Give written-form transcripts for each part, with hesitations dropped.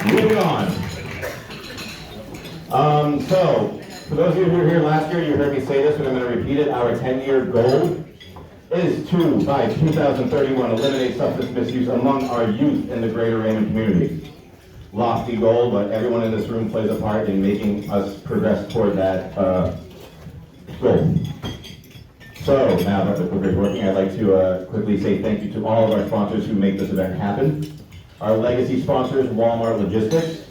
Moving on. So, for those of you who were here last year, you heard me say this, but I'm going to repeat it. Our 10-year goal is to, by 2031, eliminate substance misuse among our youth in the greater Raymond community. Lofty goal, but everyone in this room plays a part in making us progress toward that goal. So, now that the clicker is working, I'd like to quickly say thank you to all of our sponsors who make this event happen. Our legacy sponsors, Walmart Logistics,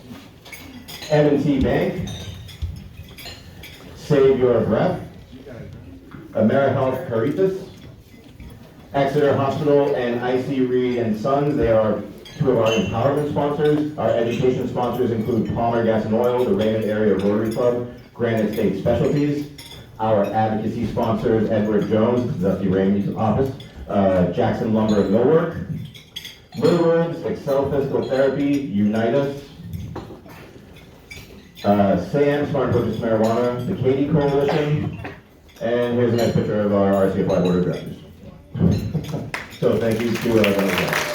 M&T Bank, Save Your Breath, AmeriHealth Caritas, Exeter Hospital, and IC Reed and Sons. They are two of our empowerment sponsors. Our education sponsors include Palmer Gas and Oil, the Raymond Area Rotary Club, Granite State Specialties. Our advocacy sponsors, Edward Jones, that's the Raymond's office, Jackson Lumber and Millwork, Little Woods, Excel Physical Therapy, Unite Us, SAM, Smart Purchase Marijuana, the Katie Coalition, and here's a nice picture of our RCFY Board of Directors. So thank you to them.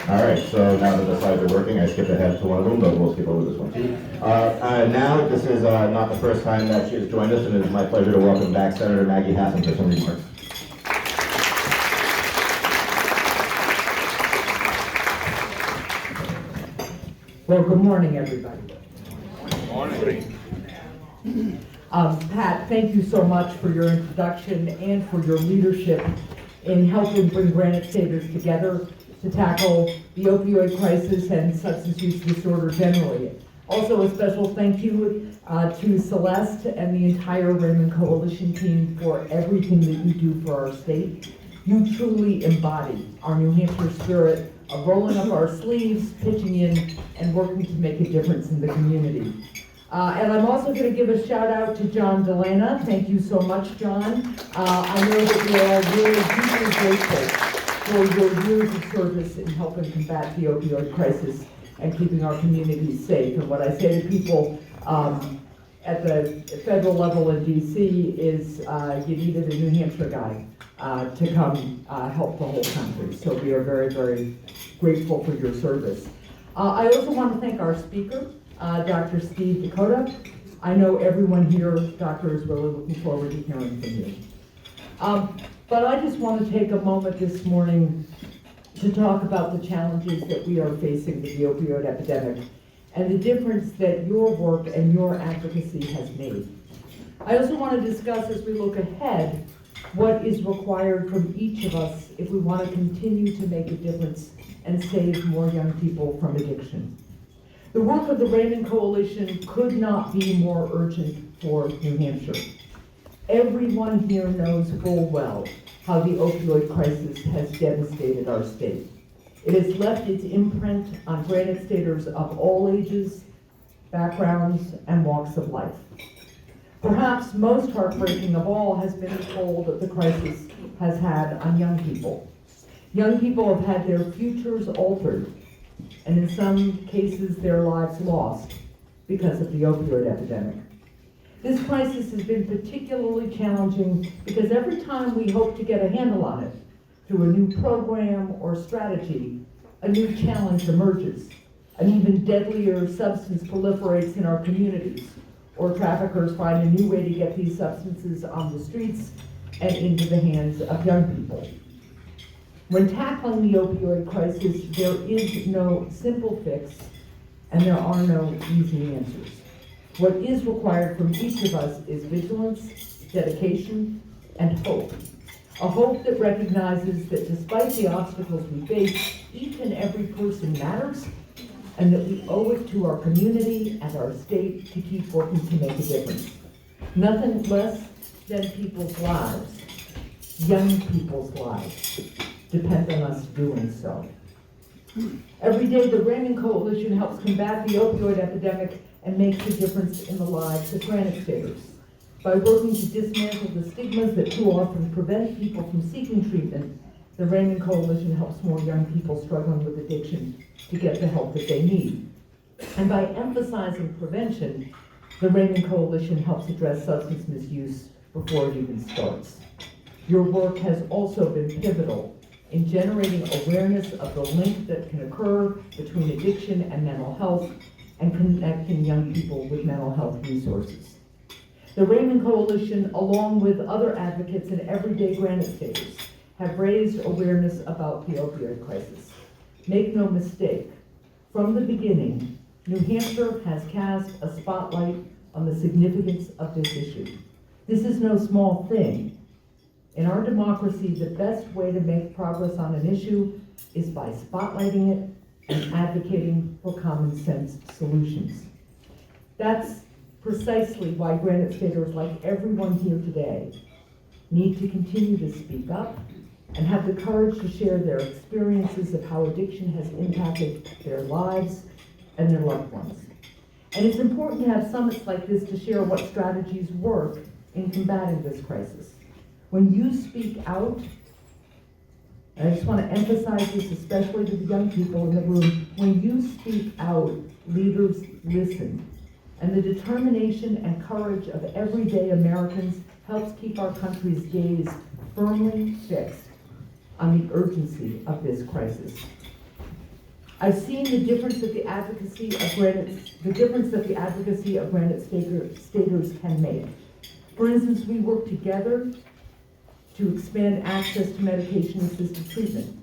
All right, so now that the slides are working, I skipped ahead to one of them, but we'll skip over this one too. Now, this is not the first time that she has joined us, and it is my pleasure to welcome back Senator Maggie Hassan for some remarks. Well, good morning, everybody. Good morning. Pat, thank you so much for your introduction and for your leadership in helping bring Granite Staters together to tackle the opioid crisis and substance use disorder generally. Also, a special thank you to Celeste and the entire Raymond Coalition team for everything that you do for our state. You truly embody our New Hampshire spirit of rolling up our sleeves, pitching in, and working to make a difference in the community. And I'm also going to give a shout out to John Delana. Thank you so much, John. I know that you're all really deeply grateful for your years of service in helping combat the opioid crisis and keeping our communities safe. And what I say to people at the federal level in DC is you needed a New Hampshire guy to come help the whole country. So we are very, very grateful for your service. I also want to thank our speaker, Dr. Steve Dakota. I know everyone here, Doctor, is really looking forward to hearing from you. But I just want to take a moment this morning to talk about the challenges that we are facing with the opioid epidemic and the difference that your work and your advocacy has made. I also want to discuss, as we look ahead, what is required from each of us if we want to continue to make a difference and save more young people from addiction. The work of the Raymond Coalition could not be more urgent for New Hampshire. Everyone here knows full well how the opioid crisis has devastated our state. It has left its imprint on Granite Staters of all ages, backgrounds, and walks of life. Perhaps most heartbreaking of all has been the toll that the crisis has had on young people. Young people have had their futures altered, and in some cases their lives lost because of the opioid epidemic. This crisis has been particularly challenging because every time we hope to get a handle on it through a new program or strategy, a new challenge emerges. An even deadlier substance proliferates in our communities, or traffickers find a new way to get these substances on the streets and into the hands of young people. When tackling the opioid crisis, there is no simple fix, and there are no easy answers. What is required from each of us is vigilance, dedication, and hope. A hope that recognizes that despite the obstacles we face, each and every person matters, and that we owe it to our community and our state to keep working to make a difference. Nothing less than people's lives, young people's lives, depend on us doing so. Every day, the Raymond Coalition helps combat the opioid epidemic and makes a difference in the lives of Granite Staters. By working to dismantle the stigmas that too often prevent people from seeking treatment, the Raymond Coalition helps more young people struggling with addiction to get the help that they need. And by emphasizing prevention, the Raymond Coalition helps address substance misuse before it even starts. Your work has also been pivotal in generating awareness of the link that can occur between addiction and mental health, and connecting young people with mental health resources. The Raymond Coalition, along with other advocates and everyday Granite Staters, have raised awareness about the opioid crisis. Make no mistake, from the beginning, New Hampshire has cast a spotlight on the significance of this issue. This is no small thing. In our democracy, the best way to make progress on an issue is by spotlighting it and advocating for common sense solutions. That's precisely why Granite Staters, like everyone here today, need to continue to speak up and have the courage to share their experiences of how addiction has impacted their lives and their loved ones. And it's important to have summits like this to share what strategies work in combating this crisis. When you speak out, and I just want to emphasize this especially to the young people in the room, when you speak out, leaders listen. And the determination and courage of everyday Americans helps keep our country's gaze firmly fixed on the urgency of this crisis. I've seen the difference that the advocacy of Granite Staters can make. For instance, we work together to expand access to medication-assisted treatment.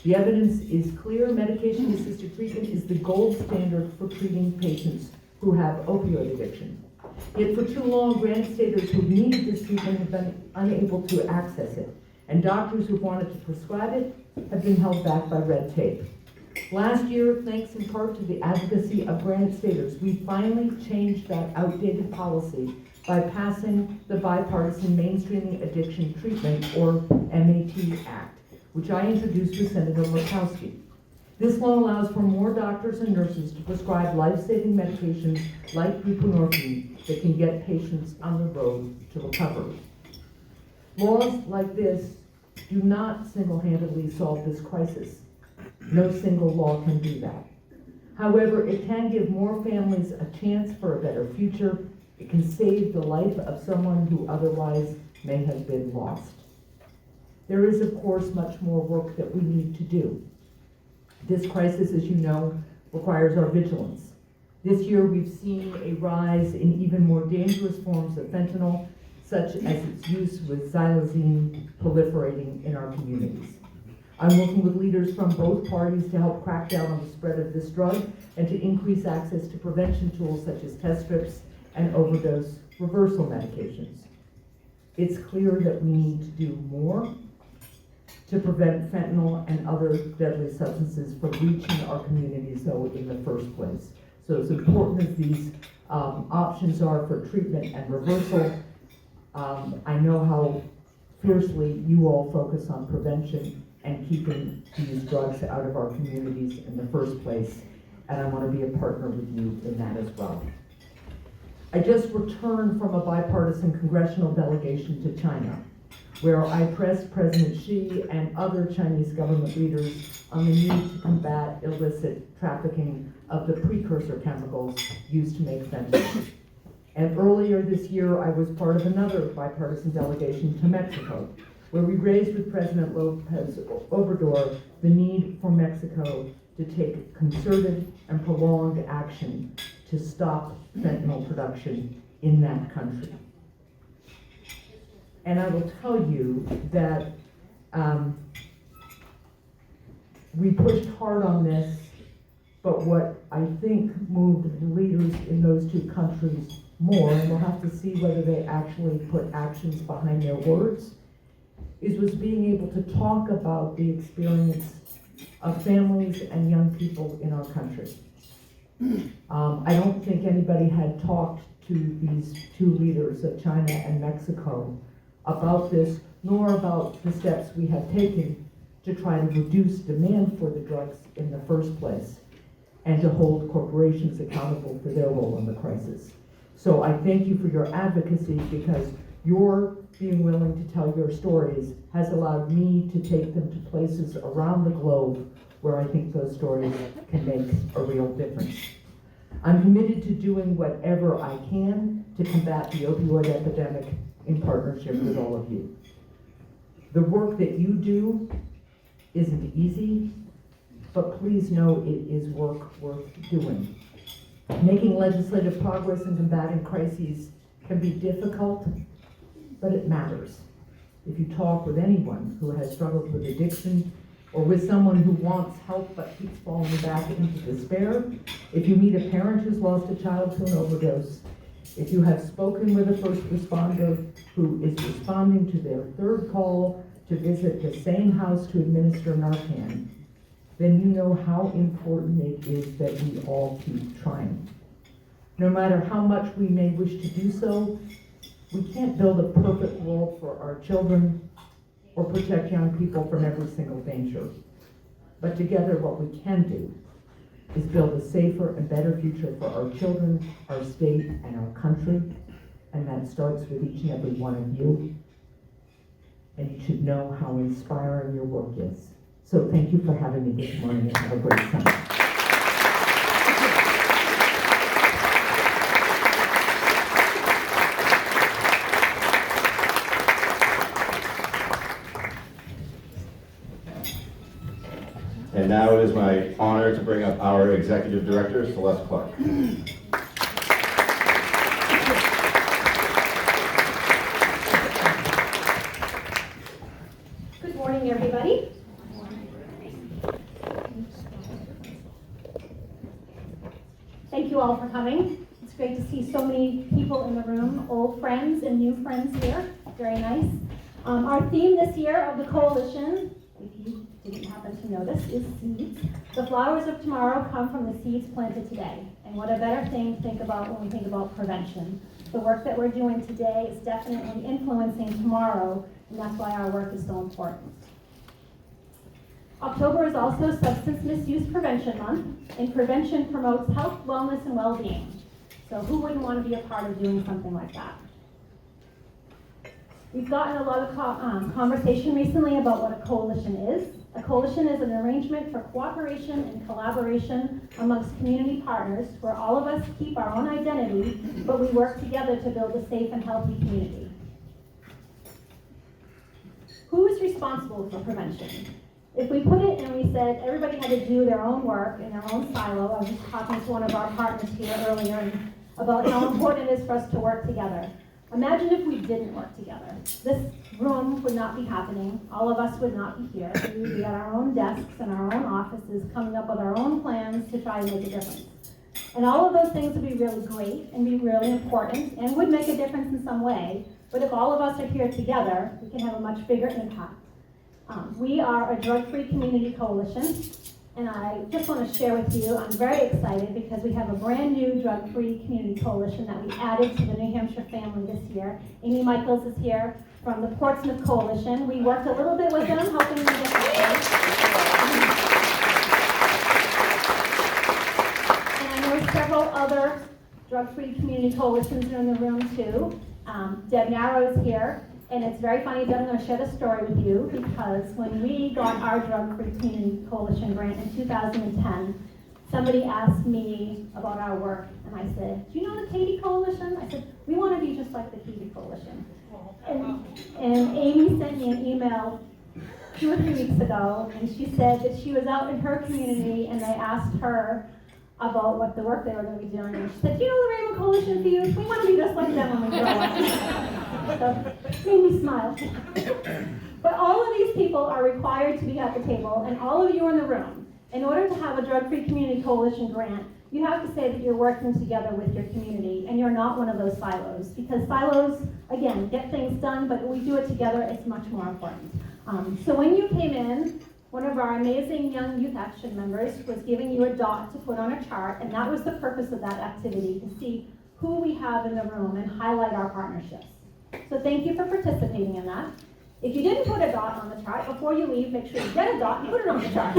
The evidence is clear. Medication-assisted treatment is the gold standard for treating patients who have opioid addiction. Yet for too long, Granite Staters who needed this treatment have been unable to access it, and doctors who wanted to prescribe it have been held back by red tape. Last year, thanks in part to the advocacy of Granite Staters, we finally changed that outdated policy by passing the Bipartisan Mainstreaming Addiction Treatment, or MAT Act, which I introduced with Senator Murkowski. This law allows for more doctors and nurses to prescribe life-saving medications like buprenorphine that can get patients on the road to recovery. Laws like this do not single-handedly solve this crisis. No single law can do that. However, it can give more families a chance for a better future. It can save the life of someone who otherwise may have been lost. There is, of course, much more work that we need to do. This crisis, as you know, requires our vigilance. This year, we've seen a rise in even more dangerous forms of fentanyl, such as its use with xylazine proliferating in our communities. I'm working with leaders from both parties to help crack down on the spread of this drug and to increase access to prevention tools such as test strips and overdose reversal medications. It's clear that we need to do more to prevent fentanyl and other deadly substances from reaching our communities, though, in the first place. So as important as these options are for treatment and reversal, I know how fiercely you all focus on prevention and keeping these drugs out of our communities in the first place, and I want to be a partner with you in that as well. I just returned from a bipartisan congressional delegation to China, where I pressed President Xi and other Chinese government leaders on the need to combat illicit trafficking of the precursor chemicals used to make fentanyl. And earlier this year, I was part of another bipartisan delegation to Mexico, where we raised with President Lopez Obrador the need for Mexico to take concerted and prolonged action to stop fentanyl production in that country. And I will tell you that we pushed hard on this, but what I think moved the leaders in those two countries more, and we'll have to see whether they actually put actions behind their words, was being able to talk about the experience of families and young people in our country. I don't think anybody had talked to these two leaders of China and Mexico about this, nor about the steps we have taken to try to reduce demand for the drugs in the first place and to hold corporations accountable for their role in the crisis. So I thank you for your advocacy, because your being willing to tell your stories has allowed me to take them to places around the globe where I think those stories can make a real difference. I'm committed to doing whatever I can to combat the opioid epidemic in partnership with all of you. The work that you do isn't easy, but please know it is work worth doing. Making legislative progress in combating crises can be difficult, but it matters. If you talk with anyone who has struggled with addiction, or with someone who wants help but keeps falling back into despair, if you meet a parent who's lost a child to an overdose, if you have spoken with a first responder who is responding to their third call to visit the same house to administer Narcan, then you know how important it is that we all keep trying. No matter how much we may wish to do so, we can't build a perfect world for our children or protect young people from every single danger. But together, what we can do is build a safer and better future for our children, our state, and our country. And that starts with each and every one of you. And you should know how inspiring your work is. So thank you for having me this morning, and have a great summer. And now it is my honor to bring up our Executive Director, Celeste Clark. Good morning, everybody. Thank you all for coming. It's great to see so many people in the room, old friends and new friends here. Very nice. Our theme this year of the coalition, if you didn't happen to notice, is seeds. The flowers of tomorrow come from the seeds planted today. And what a better thing to think about when we think about prevention. The work that we're doing today is definitely influencing tomorrow, and that's why our work is so important. October is also Substance Misuse Prevention Month, and prevention promotes health, wellness, and well-being. So who wouldn't want to be a part of doing something like that? We've gotten a lot of conversation recently about what a coalition is. A coalition is an arrangement for cooperation and collaboration amongst community partners where all of us keep our own identity, but we work together to build a safe and healthy community. Who is responsible for prevention? If we put it and we said everybody had to do their own work in their own silo, I was just talking to one of our partners here earlier about how important it is for us to work together. Imagine if we didn't work together. This room would not be happening. All of us would not be here. We would be at our own desks and our own offices coming up with our own plans to try and make a difference. And all of those things would be really great and be really important and would make a difference in some way. But if all of us are here together, we can have a much bigger impact. We are a drug-free community coalition. And I just want to share with you, I'm very excited because we have a brand new drug-free community coalition that we added to the New Hampshire family this year. Amy Michaels is here from the Portsmouth Coalition. We worked a little bit with them, helping them get started. And I know several other drug-free community coalitions are in the room too. Deb Narrow is here. And it's very funny that I'm going to share the story with you because when we got our Drug-Free Community Coalition grant in 2010, somebody asked me about our work, and I said, do you know the Katie Coalition? I said, we want to be just like the Katie Coalition. And Amy sent me an email 2 or 3 weeks ago, and she said that she was out in her community, and they asked her about what the work they were going to be doing. And she said, do you know the Raymond Coalition for Youth? We want to be just like them when we grow up. So, made me smile. But all of these people are required to be at the table, and all of you are in the room. In order to have a drug-free community coalition grant, you have to say that you're working together with your community, and you're not one of those silos. Because silos, again, get things done, but when we do it together, it's much more important. So when you came in, one of our amazing young youth action members was giving you a dot to put on a chart, and that was the purpose of that activity, to see who we have in the room and highlight our partnerships. So thank you for participating in that. If you didn't put a dot on the chart, before you leave, make sure you get a dot and put it on the chart.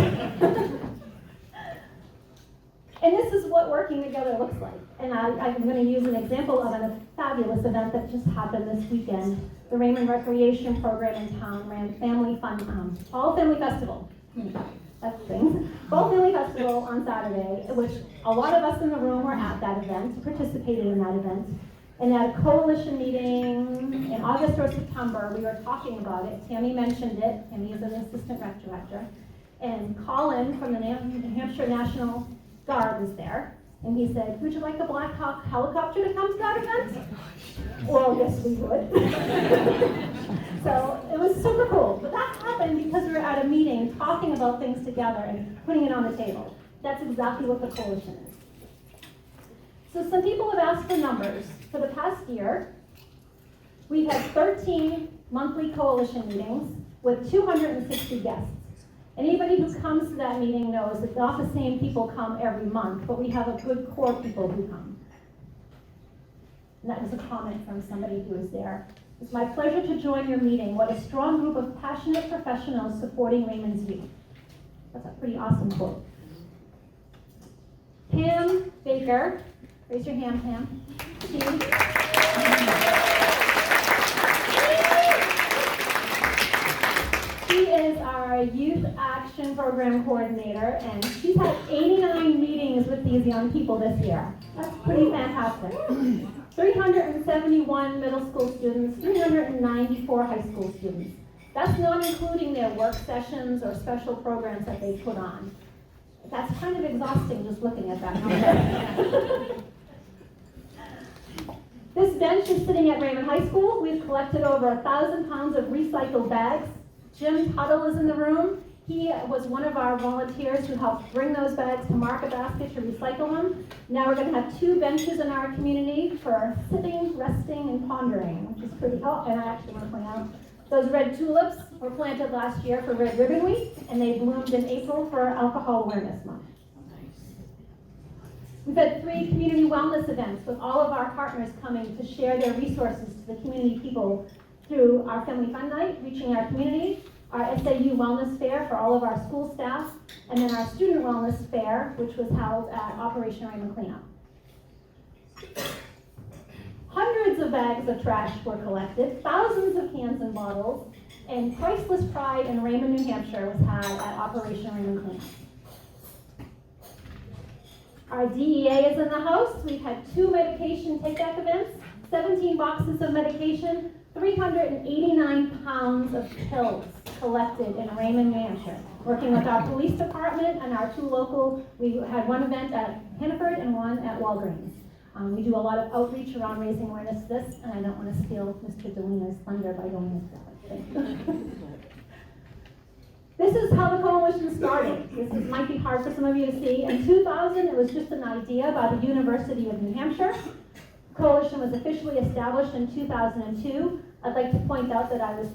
And this is what working together looks like. And I'm going to use an example of a fabulous event that just happened this weekend. The Raymond Recreation Program in town ran Family Fun, Fall Family Festival. That's things. Fall Family Festival on Saturday, which a lot of us in the room were at that event, participated in that event. And at a coalition meeting in August or September, we were talking about it. Tammy mentioned it. Tammy is an assistant rec director. and Colin from the New Hampshire National Guard was there. And he said, would you like the Black Hawk helicopter to come to that event? Well, yes, we would. So it was super cool. But that happened because we were at a meeting talking about things together and putting it on the table. That's exactly what the coalition is. So some people have asked for numbers. For the past year, we've had 13 monthly coalition meetings with 260 guests. Anybody who comes to that meeting knows that not the same people come every month, but we have a good core of people who come. And that was a comment from somebody who was there. It's my pleasure to join your meeting. What a strong group of passionate professionals supporting Raymond's youth. That's a pretty awesome quote. Pam Baker, raise your hand, Pam. She is our Youth Action Program Coordinator, and she's had 89 meetings with these young people this year. That's pretty fantastic. 371 middle school students, 394 high school students. That's not including their work sessions or special programs that they put on. That's kind of exhausting just looking at that number. This bench is sitting at Raymond High School. We've collected over 1,000 pounds of recycled bags. Jim Tuttle is in the room. He was one of our volunteers who helped bring those bags to Market Basket to recycle them. Now we're going to have 2 benches in our community for sitting, resting, and pondering, which is pretty, oh, and I actually want to point out, those red tulips were planted last year for Red Ribbon Week, and they bloomed in April for Alcohol Awareness Month. We've had 3 community wellness events with all of our partners coming to share their resources to the community people through our Family Fun Night, Reaching Our Community, our SAU Wellness Fair for all of our school staff, and then our Student Wellness Fair, which was held at Operation Raymond Cleanup. Hundreds of bags of trash were collected, thousands of cans and bottles, and priceless pride in Raymond, New Hampshire was had at Operation Raymond Cleanup. Our DEA is in the house. We've had 2 medication take-back events, 17 boxes of medication, 389 pounds of pills collected in Raymond, New Hampshire. Working with our police department and our 2 local, we had 1 event at Hannaford and 1 at Walgreens. We do a lot of outreach around raising awareness of this, and I don't want to steal Mr. Delina's thunder by going into that. This is how the coalition started. Might be hard for some of you to see. In 2000, it was just an idea by the University of New Hampshire. The coalition was officially established in 2002. I'd like to point out that I was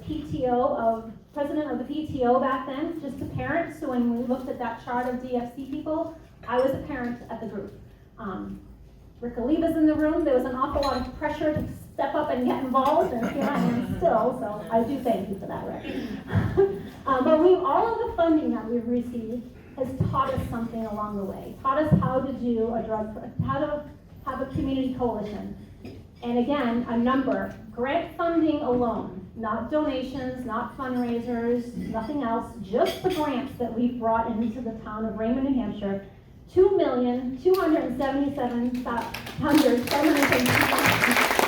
president of the PTO back then, just a parent. So when we looked at that chart of DFC people, I was a parent at the group. Rick Oliva's in the room. There was an awful lot of pressure to step up and get involved, and here I am still, so I do thank you for that, Rick. But all of the funding that we've received has taught us something along the way, taught us how to do how to have a community coalition. And again, a number, grant funding alone, not donations, not fundraisers, nothing else, just the grants that we've brought into the town of Raymond, New Hampshire, $2,277,750.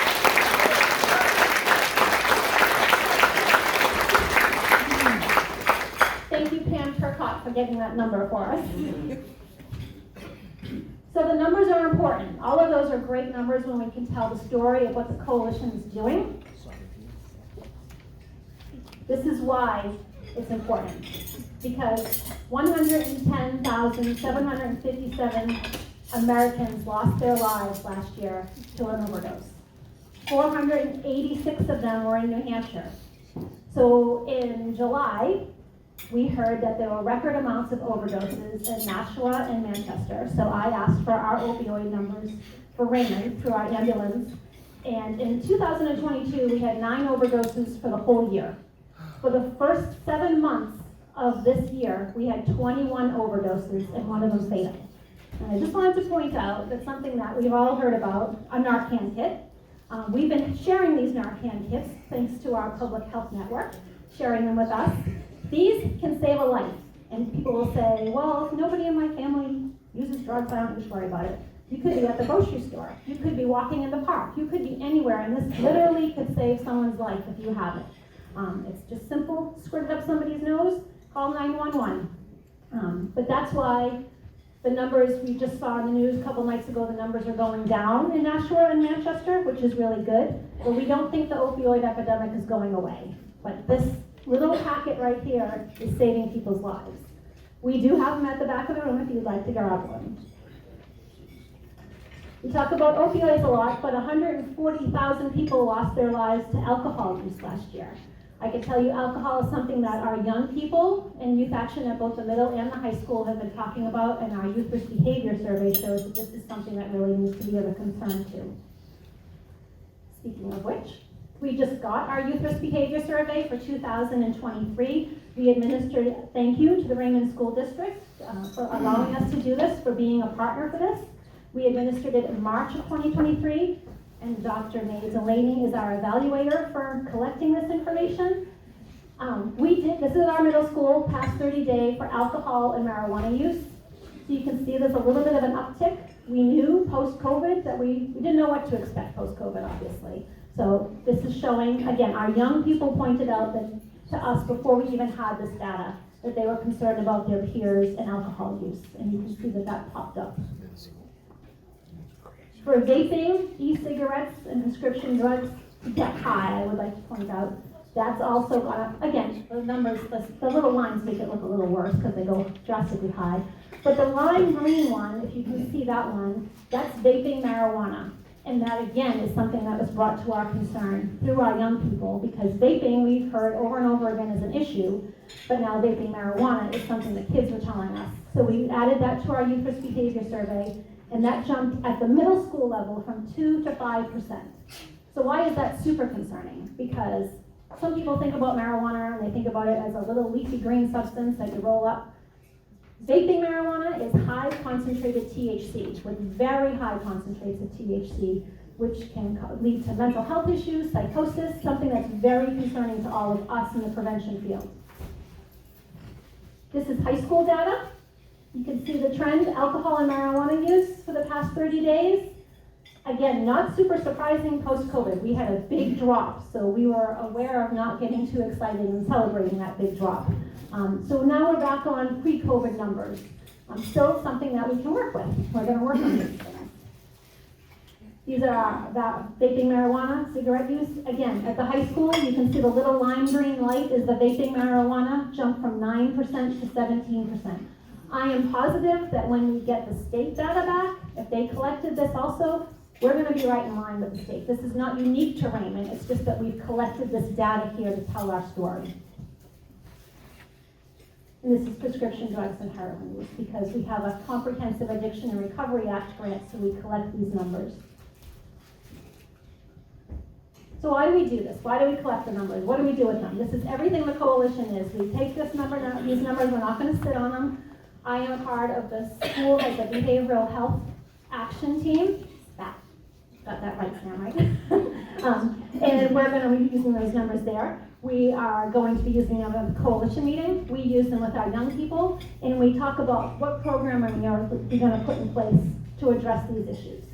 Thank you, Pam Turcott, for getting that number for us. So the numbers are important. All of those are great numbers when we can tell the story of what the coalition is doing. This is why it's important. Because 110,757 Americans lost their lives last year to an overdose. 486 of them were in New Hampshire. So in July, we heard that there were record amounts of overdoses in Nashua and Manchester. So I asked for our opioid numbers for Raymond through our ambulance. And in 2022, we had 9 overdoses for the whole year. For the first 7 months of this year, we had 21 overdoses and 1 of them fatal. And I just wanted to point out that something that we've all heard about, a Narcan kit. We've been sharing these Narcan kits thanks to our public health network, sharing them with us. These can save a life. And people will say, well, if nobody in my family uses drugs, I don't need to worry about it. You could be at the grocery store. You could be walking in the park. You could be anywhere, and this literally could save someone's life if you have it. It's just simple, squirt it up somebody's nose, call 911. But that's why the numbers we just saw in the news a couple nights ago, the numbers are going down in Nashua and Manchester, which is really good. But we don't think the opioid epidemic is going away. But this little packet right here is saving people's lives. We do have them at the back of the room if you'd like to grab one. We talk about opioids a lot, but 140,000 people lost their lives to alcohol use last year. I can tell you alcohol is something that our young people in Youth Action at both the middle and the high school have been talking about, and our youth risk behavior survey shows that this is something that really needs to be of a concern too. Speaking of which, we just got our youth risk behavior survey for 2023. We administered thank you to the Raymond School District for allowing us to do this, for being a partner for this. We administered it in March of 2023. And Dr. May Delaney is our evaluator for collecting this information. This is our middle school past 30 day for alcohol and marijuana use. So you can see there's a little bit of an uptick. We knew post-COVID that we didn't know what to expect post-COVID, obviously. So this is showing, again, our young people pointed out that to us before we even had this data, that they were concerned about their peers and alcohol use. And you can see that that popped up. For vaping, e-cigarettes, and prescription drugs, get high, I would like to point out. That's also gone up. Again, the numbers, the little lines make it look a little worse because they go drastically high. But the lime green one, if you can see that one, that's vaping marijuana. And that, again, is something that was brought to our concern through our young people, because vaping, we've heard over and over again, is an issue, but now vaping marijuana is something that kids are telling us. So we added that to our youth risk behavior survey, and that jumped at the middle school level from 2 to 5%. So why is that super concerning? Because some people think about marijuana and they think about it as a little leafy green substance that you roll up. Vaping marijuana is high concentrated THC, with very high concentrates of THC, which can lead to mental health issues, psychosis, something that's very concerning to all of us in the prevention field. This is high school data. You can see the trend, alcohol and marijuana use for the past 30 days. Again, not super surprising post-COVID. We had a big drop, so we were aware of not getting too excited and celebrating that big drop. So now we're back on pre-COVID numbers. Still something that we can work with. We're going to work on these things. These are about vaping marijuana, cigarette use. Again, at the high school, you can see the little lime green light is the vaping marijuana, jumped from 9% to 17%. I am positive that when we get the state data back, if they collected this also, we're going to be right in line with the state. This is not unique to Raymond, it's just that we've collected this data here to tell our story. And this is prescription drugs and heroin use, because we have a Comprehensive Addiction and Recovery Act grant, so we collect these numbers. So why do we do this? Why do we collect the numbers? What do we do with them? This is everything the coalition is. We take this number, these numbers, we're not going to sit on them. I am a part of the school as a behavioral health action team. Got that right, Sam, right? And we're going to be using those numbers there. We are going to be using them at the coalition meeting. We use them with our young people, and we talk about what program we are going to put in place to address these issues.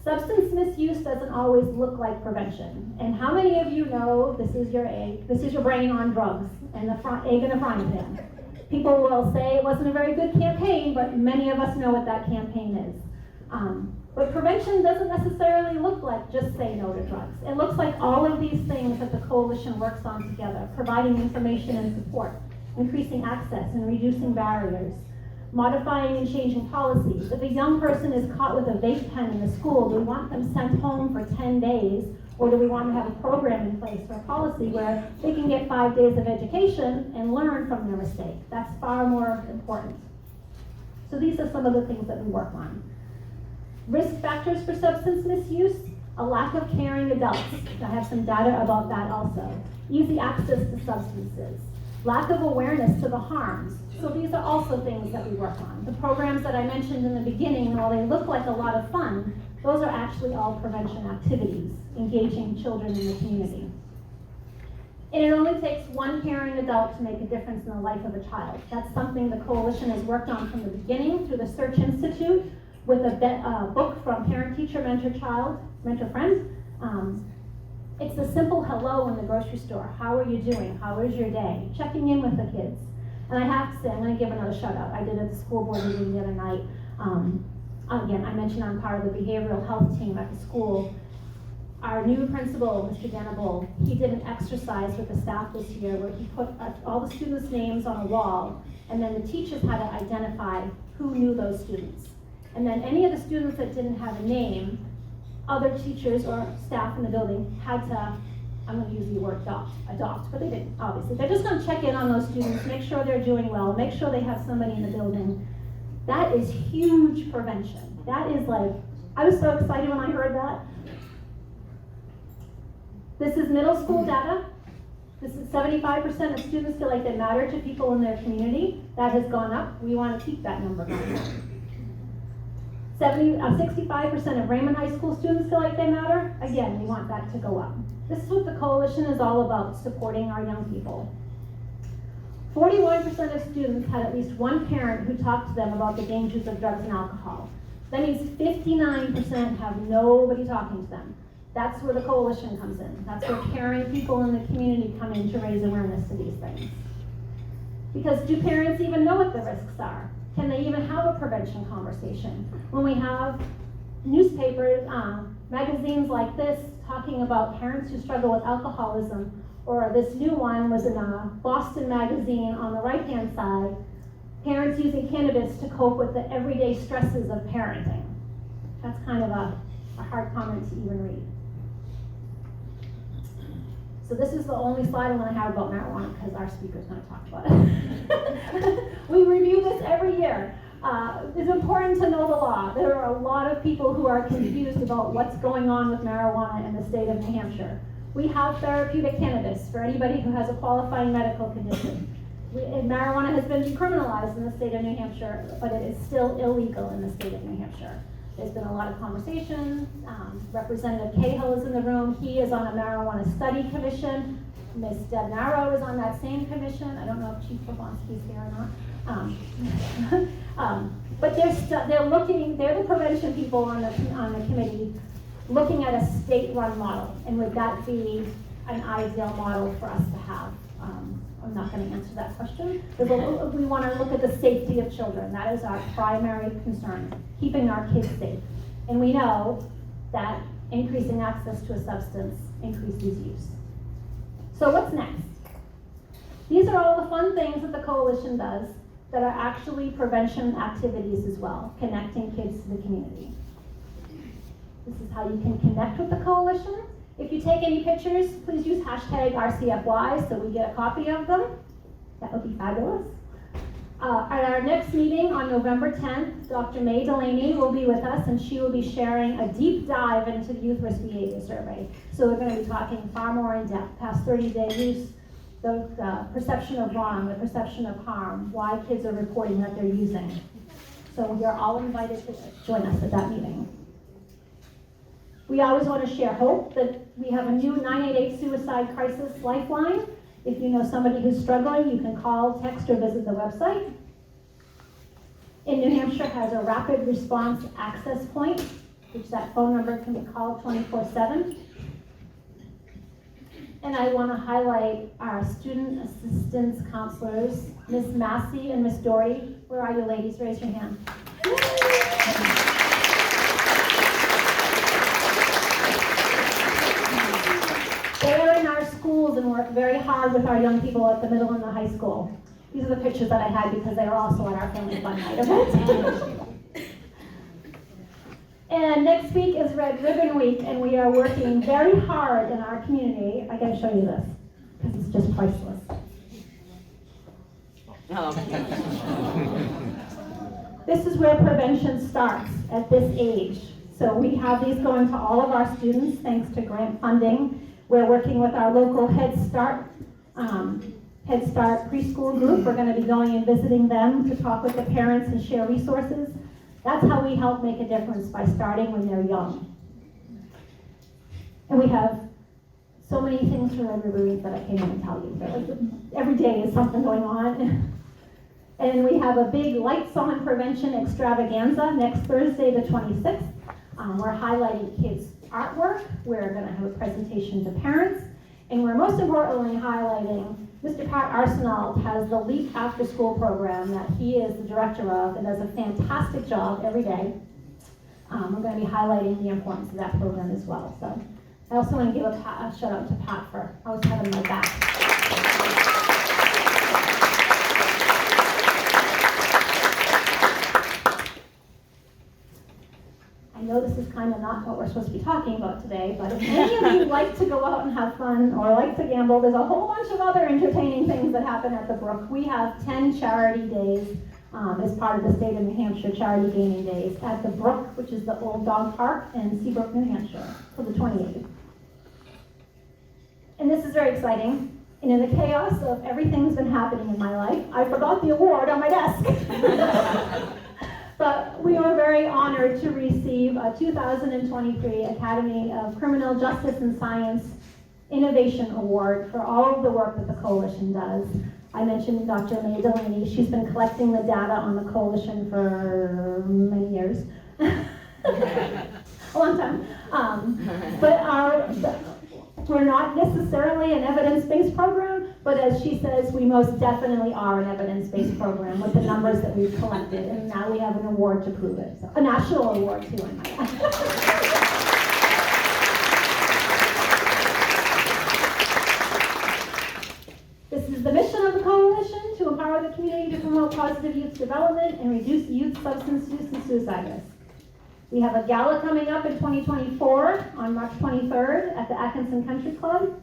Substance misuse doesn't always look like prevention. And how many of you know this is your egg, this is your brain on drugs, and the egg in the frying pan? People will say it wasn't a very good campaign, but many of us know what that campaign is. But prevention doesn't necessarily look like just say no to drugs. It looks like all of these things that the coalition works on together, providing information and support, increasing access and reducing barriers, modifying and changing policies. If a young person is caught with a vape pen in the school, do we want them sent home for 10 days, or do we want to have a program in place or a policy where they can get 5 days of education and learn from their mistake? That's far more important. So these are some of the things that we work on. Risk factors for substance misuse, a lack of caring adults. I have some data about that also. Easy access to substances, lack of awareness to the harms. So these are also things that we work on. The programs that I mentioned in the beginning, while they look like a lot of fun, those are actually all prevention activities, engaging children in the community. And it only takes one caring adult to make a difference in the life of a child. That's something the coalition has worked on from the beginning through the Search Institute, with a book from Parent, Teacher, Mentor, Child, Mentor, Friend. It's a simple hello in the grocery store. How are you doing? How is your day? Checking in with the kids. And I have to say, I'm going to give another shout out. I did it at the school board meeting the other night. Again, I mentioned I'm part of the behavioral health team at the school. Our new principal, Mr. Ganable, he did an exercise with the staff this year where he put all the students' names on a wall, and then the teachers had to identify who knew those students. And then any of the students that didn't have a name, other teachers or staff in the building had to, I'm going to use the word adopt, but they didn't, obviously. They're just going to check in on those students, make sure they're doing well, make sure they have somebody in the building. That is huge prevention. That is like, I was so excited when I heard that. This is middle school data. This is 75% of students feel like they matter to people in their community. That has gone up. We want to keep that number going up. 65% of Raymond High School students feel like they matter. Again, we want that to go up. This is what the coalition is all about, supporting our young people. 41% of students had at least one parent who talked to them about the dangers of drugs and alcohol. That means 59% have nobody talking to them. That's where the coalition comes in. That's where caring people in the community come in to raise awareness to these things. Because do parents even know what the risks are? Can they even have a prevention conversation? When we have newspapers, magazines like this talking about parents who struggle with alcoholism, or this new one was in a Boston magazine on the right-hand side, parents using cannabis to cope with the everyday stresses of parenting. That's kind of a hard comment to even read. So this is the only slide I'm going to have about marijuana because our speaker's going to talk about it. We review this every year. It's important to know the law. There are a lot of people who are confused about what's going on with marijuana in the state of New Hampshire. We have therapeutic cannabis for anybody who has a qualifying medical condition. Marijuana has been decriminalized in the state of New Hampshire, but it is still illegal in the state of New Hampshire. There's been a lot of conversation. Representative Cahill is in the room. He is on a marijuana study commission. Ms. Deb Narrow is on that same commission. I don't know if Chief Pavonsky's here or not. But they're the prevention people on the committee looking at a state-run model, and would that be an ideal model for us to have? I'm not going to answer that question. We want to look at the safety of children. That is our primary concern, keeping our kids safe. And we know that increasing access to a substance increases use. So what's next? These are all the fun things that the coalition does that are actually prevention activities as well, connecting kids to the community. This is how you can connect with the coalition. If you take any pictures, please use hashtag RCFY so we get a copy of them. That would be fabulous. At our next meeting on November 10th, Dr. May Delaney will be with us, and she will be sharing a deep dive into the Youth Risk Behavior Survey. So we're going to be talking far more in depth, past 30-day use, the perception of wrong, the perception of harm, why kids are reporting that they're using. So you're all invited to join us at that meeting. We always want to share hope that we have a new 988 suicide crisis lifeline. If you know somebody who's struggling, you can call, text, or visit the website. And New Hampshire has a rapid response access point, which that phone number can be called 24/7. And I want to highlight our student assistance counselors, Miss Massey and Miss Dory. Where are you ladies? Raise your hand. They are in our schools and work very hard with our young people at the middle and the high school. These are the pictures that I had because they are also at our Family Fun Night event. And next week is Red Ribbon Week, and we are working very hard in our community. I gotta show you this, because it's just priceless. This is where prevention starts, at this age. So we have these going to all of our students, thanks to grant funding. We're working with our local Head Start preschool group. We're going to be going and visiting them to talk with the parents and share resources. That's how we help make a difference, by starting when they're young. And we have so many things from Red River Week that I can't even tell you. Every day is something going on. And we have a big Lights On Prevention extravaganza next Thursday, the 26th. We're highlighting kids' artwork. We're going to have a presentation to parents. And we're most importantly highlighting Mr. Pat Arsenault has the LEAP after-school program that he is the director of and does a fantastic job every day. We're going to be highlighting the importance of that program as well. So I also want to give a shout out to Pat for always having my back. I know this is kind of not what we're supposed to be talking about today, but if any of you like to go out and have fun or like to gamble, there's a whole bunch of other entertaining things that happen at the Brook. We have 10 charity days as part of the state of New Hampshire Charity Gaming Days at the Brook, which is the old dog park in Seabrook, New Hampshire, for the 28th. And this is very exciting. And in the chaos of everything that's been happening in my life, I forgot the award on my desk. But we were very honored to receive a 2023 Academy of Criminal Justice and Science Innovation Award for all of the work that the Coalition does. I mentioned Dr. May Delaney. She's been collecting the data on the Coalition for many years. A long time. We're not necessarily an evidence-based program, but as she says, we most definitely are an evidence-based program with the numbers that we've collected, and now we have an award to prove it. So, a national award too, I might add. This is the mission of the Coalition, to empower the community to promote positive youth development and reduce youth substance use and suicide risk. We have a gala coming up in 2024 on March 23rd at the Atkinson Country Club.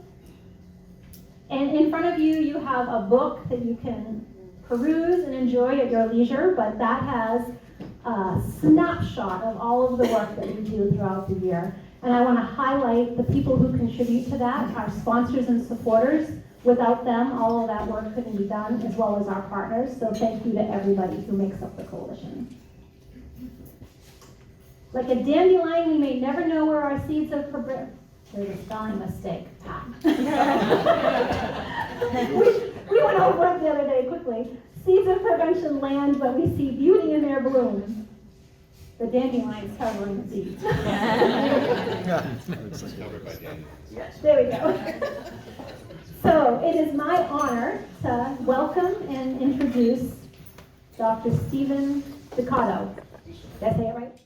And in front of you, you have a book that you can peruse and enjoy at your leisure, but that has a snapshot of all of the work that we do throughout the year. And I want to highlight the people who contribute to that, our sponsors and supporters. Without them, all of that work couldn't be done, as well as our partners. So thank you to everybody who makes up the Coalition. Like a dandelion, we may never know where our seeds of There's a spelling mistake. we went over it the other day quickly. Seeds of prevention land, but we see beauty in their bloom. The dandelion's covering the seeds. There we go. So it is my honor to welcome and introduce Dr. Stephen Ducato. Did I say it right?